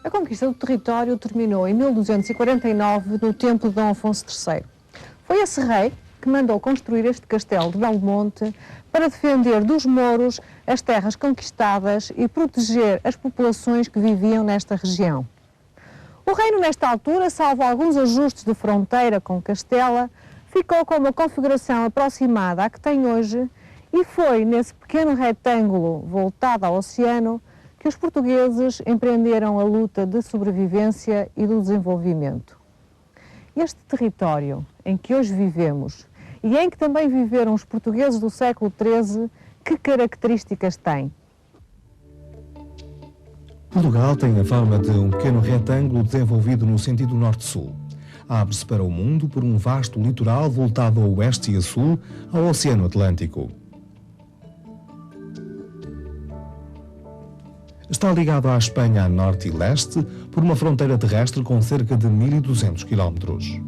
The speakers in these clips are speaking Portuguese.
A conquista do território terminou em 1249 no templo de Dom Afonso III. Foi esse rei que mandou construir este castelo de Belmonte para defender dos mouros as terras conquistadas e proteger as populações que viviam nesta região. O reino, nesta altura, salvo alguns ajustes de fronteira com Castela, ficou com uma configuração aproximada à que tem hoje e foi nesse pequeno retângulo voltado ao oceano que os portugueses empreenderam a luta de sobrevivência e do desenvolvimento. Este território em que hoje vivemos e em que também viveram os portugueses do século XIII, que características tem? Portugal tem a forma de um pequeno retângulo desenvolvido no sentido norte-sul. Abre-se para o mundo por um vasto litoral voltado a oeste e a sul, ao Oceano Atlântico. Está ligado à Espanha a norte e leste por uma fronteira terrestre com cerca de 1.200 quilómetros.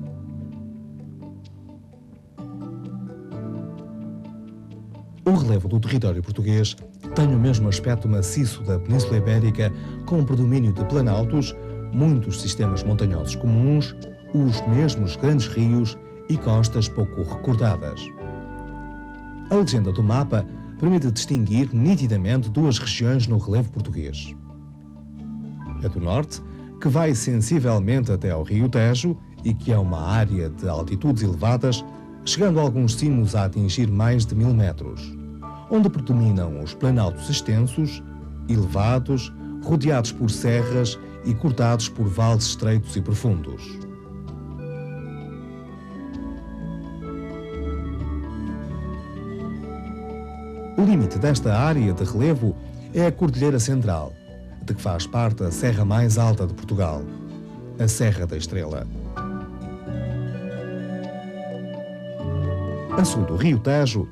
O relevo do território português tem o mesmo aspecto maciço da Península Ibérica, com um predomínio de planaltos, muitos sistemas montanhosos comuns, os mesmos grandes rios e costas pouco recordadas. A legenda do mapa permite distinguir nitidamente duas regiões no relevo português. A do norte, que vai sensivelmente até ao Rio Tejo e que é uma área de altitudes elevadas, chegando alguns cimos a atingir mais de 1000 metros, onde predominam os planaltos extensos, elevados, rodeados por serras e cortados por vales estreitos e profundos. O limite desta área de relevo é a Cordilheira Central, de que faz parte a serra mais alta de Portugal, a Serra da Estrela. A sul do Rio Tejo,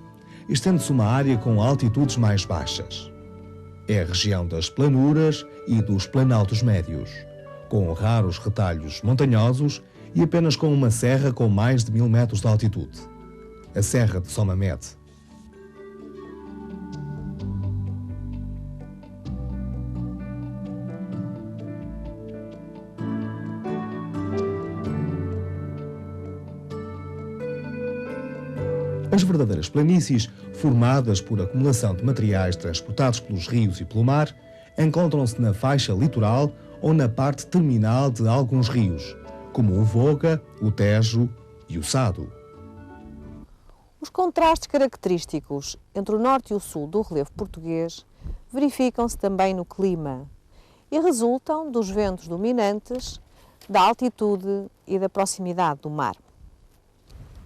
estende-se uma área com altitudes mais baixas. É a região das planuras e dos planaltos médios, com raros retalhos montanhosos e apenas com uma serra com mais de 1000 metros de altitude, a Serra de Somamede. As verdadeiras planícies, formadas por acumulação de materiais transportados pelos rios e pelo mar, encontram-se na faixa litoral ou na parte terminal de alguns rios, como o Voga, o Tejo e o Sado. Os contrastes característicos entre o norte e o sul do relevo português verificam-se também no clima e resultam dos ventos dominantes, da altitude e da proximidade do mar.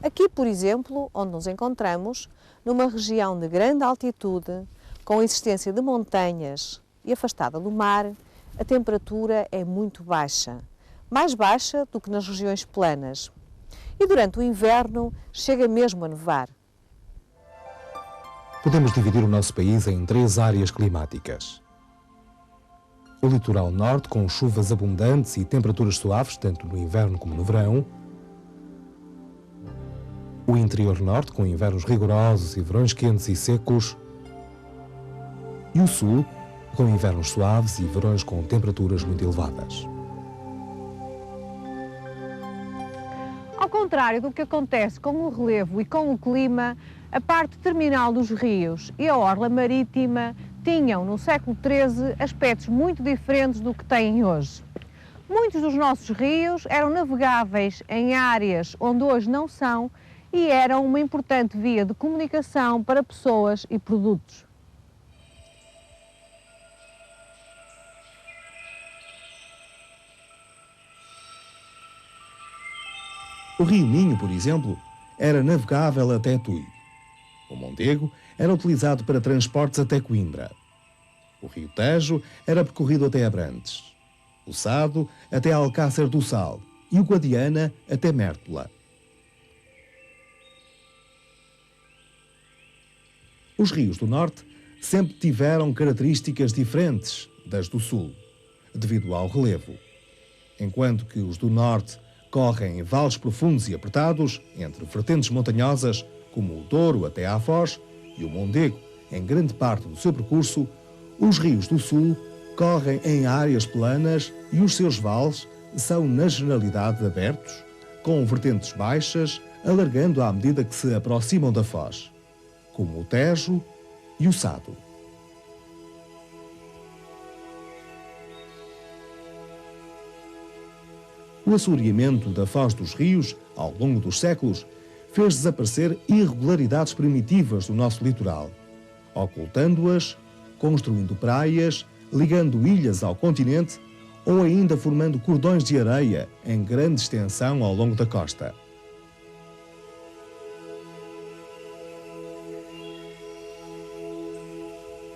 Aqui, por exemplo, onde nos encontramos, numa região de grande altitude, com a existência de montanhas e afastada do mar, a temperatura é muito baixa, mais baixa do que nas regiões planas. E durante o inverno chega mesmo a nevar. Podemos dividir o nosso país em 3 áreas climáticas. O litoral norte, com chuvas abundantes e temperaturas suaves, tanto no inverno como no verão. O interior norte, com invernos rigorosos e verões quentes e secos. E o sul, com invernos suaves e verões com temperaturas muito elevadas. Ao contrário do que acontece com o relevo e com o clima, a parte terminal dos rios e a orla marítima tinham, no século XIII, aspectos muito diferentes do que têm hoje. Muitos dos nossos rios eram navegáveis em áreas onde hoje não são e eram uma importante via de comunicação para pessoas e produtos. O Rio Minho, por exemplo, era navegável até Tui. O Mondego era utilizado para transportes até Coimbra. O Rio Tejo era percorrido até Abrantes. O Sado até Alcácer do Sal e o Guadiana até Mértola. Os rios do Norte sempre tiveram características diferentes das do Sul, devido ao relevo. Enquanto que os do Norte correm em vales profundos e apertados, entre vertentes montanhosas, como o Douro até à Foz e o Mondego, em grande parte do seu percurso, os rios do Sul correm em áreas planas e os seus vales são, na generalidade, abertos, com vertentes baixas, alargando à medida que se aproximam da foz, como o Tejo e o Sado. O assoreamento da foz dos rios, ao longo dos séculos, fez desaparecer irregularidades primitivas do nosso litoral, ocultando-as, construindo praias, ligando ilhas ao continente ou ainda formando cordões de areia em grande extensão ao longo da costa.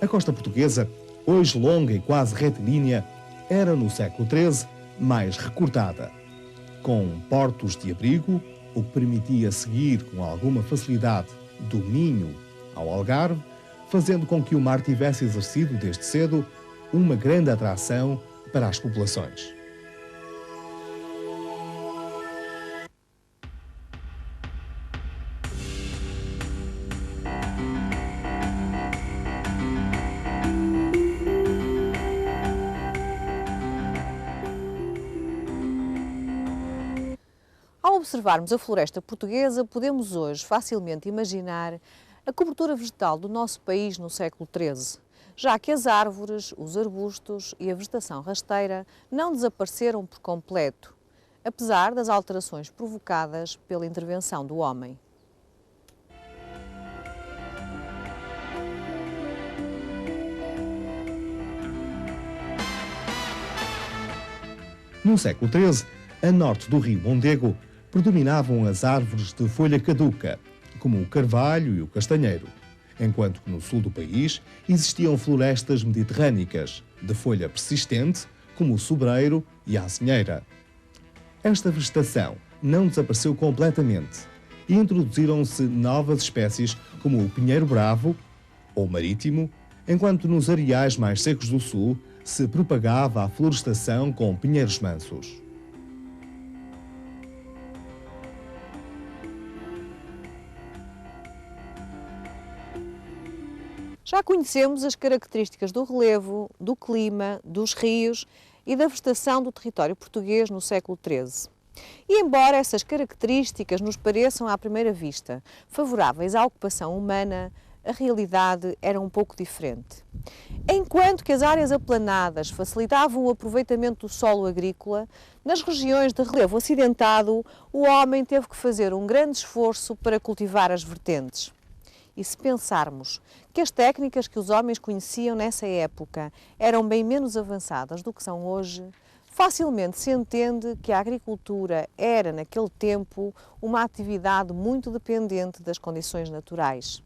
A costa portuguesa, hoje longa e quase retilínea, era no século XIII mais recortada, com portos de abrigo, o que permitia seguir com alguma facilidade do Minho ao Algarve, fazendo com que o mar tivesse exercido desde cedo uma grande atração para as populações. Ao observarmos a floresta portuguesa, podemos hoje facilmente imaginar a cobertura vegetal do nosso país no século XIII, já que as árvores, os arbustos e a vegetação rasteira não desapareceram por completo, apesar das alterações provocadas pela intervenção do homem. No século XIII, a norte do rio Mondego, predominavam as árvores de folha caduca, como o carvalho e o castanheiro, enquanto que no sul do país existiam florestas mediterrânicas, de folha persistente, como o sobreiro e a azinheira. Esta vegetação não desapareceu completamente e introduziram-se novas espécies como o pinheiro bravo ou marítimo, enquanto nos areais mais secos do sul se propagava a florestação com pinheiros mansos. Já conhecemos as características do relevo, do clima, dos rios e da vegetação do território português no século XIII. E embora essas características nos pareçam à primeira vista favoráveis à ocupação humana, a realidade era um pouco diferente. Enquanto que as áreas aplanadas facilitavam o aproveitamento do solo agrícola, nas regiões de relevo acidentado, o homem teve que fazer um grande esforço para cultivar as vertentes. E se pensarmos que as técnicas que os homens conheciam nessa época eram bem menos avançadas do que são hoje, facilmente se entende que a agricultura era, naquele tempo, uma atividade muito dependente das condições naturais.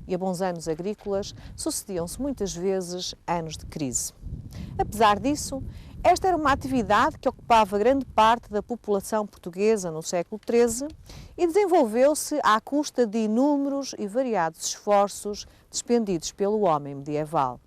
E a bons anos agrícolas sucediam-se muitas vezes anos de crise. Apesar disso, esta era uma atividade que ocupava grande parte da população portuguesa no século XIII e desenvolveu-se à custa de inúmeros e variados esforços despendidos pelo homem medieval.